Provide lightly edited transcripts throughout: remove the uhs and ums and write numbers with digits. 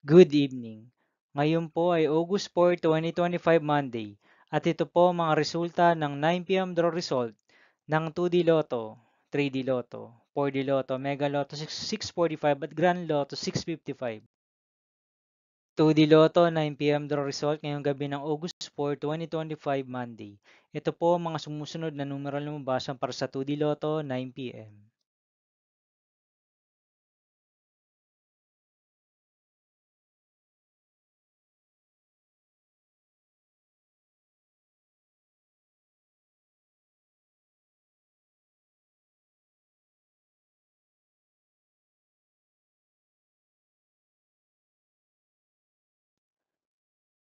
Good evening. Ngayon po ay August 4, 2025 Monday at ito po ang mga resulta ng 9 p.m. draw result ng 2D Lotto, 3D Lotto, 4D Lotto, Mega Lotto 645 at Grand Lotto 655. 2D Lotto 9 p.m. draw result ngayong gabi ng August 4, 2025 Monday. Ito po ang mga sumusunod na numeral lumabasan para sa 2D Lotto 9 p.m.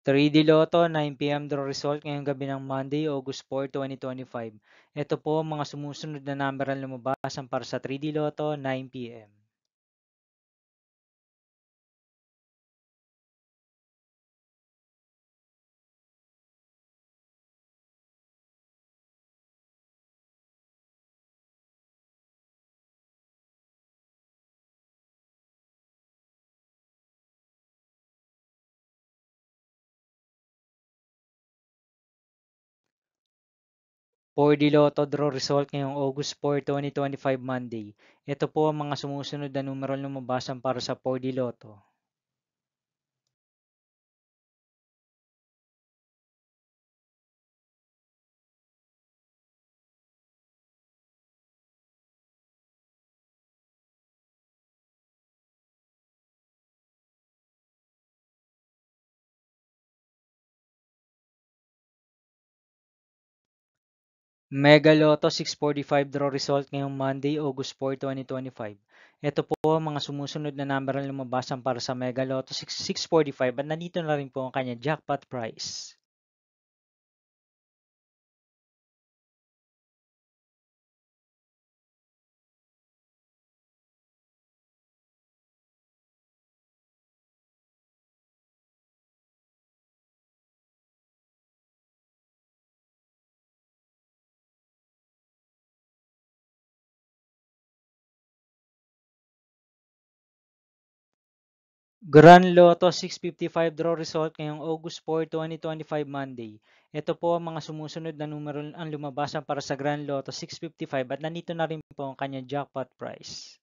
3D Lotto 9 p.m. draw result ngayong gabi ng Monday, August 4, 2025. Ito po ang mga sumusunod na number ang lumabasan para sa 3D Lotto 9 p.m. 4D Lotto draw result ngayong August 4, 2025 Monday. Ito po ang mga sumusunod na numero ang lumabasan para sa 4D Lotto. 'Mega Lotto 645 draw result ngayong Monday, August 4, 2025. Ito po ang mga sumusunod na number ang lumabasan para sa Mega Lotto 645 at nandito na rin po ang kanya jackpot prize. Grand Lotto 655 draw result ngayong August 4, 2025 Monday. Ito po ang mga sumusunod na numero ang lumabasan para sa Grand Lotto 655 at nandito na rin po ang kanyang jackpot prize.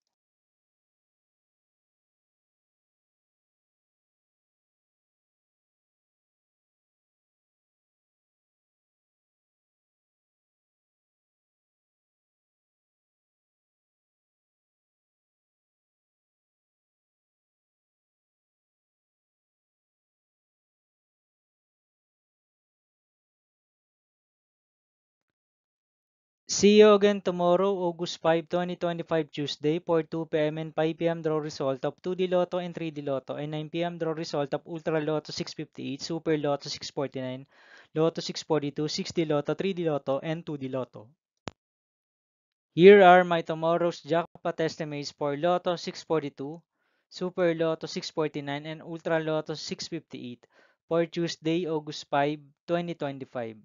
See you again tomorrow, August 5, 2025 Tuesday for 2 p.m. and 5 p.m. draw result of 2D Lotto and 3D Lotto and 9 p.m. draw result of Ultra Lotto 658, Super Lotto 649, Lotto 642, 6D Lotto, 3D Lotto, and 2D Lotto. Here are my tomorrow's jackpot estimates for Lotto 642, Super Lotto 649, and Ultra Lotto 658 for Tuesday, August 5, 2025.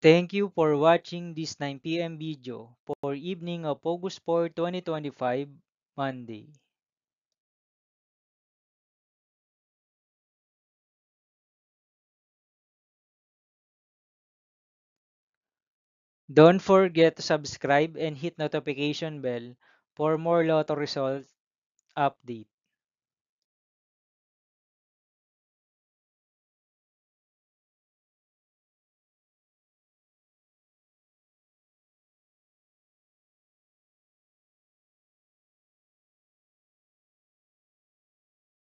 Thank you for watching this 9 p.m. video for evening of August 4, 2025, Monday. Don't forget to subscribe and hit notification bell for more Lotto result update.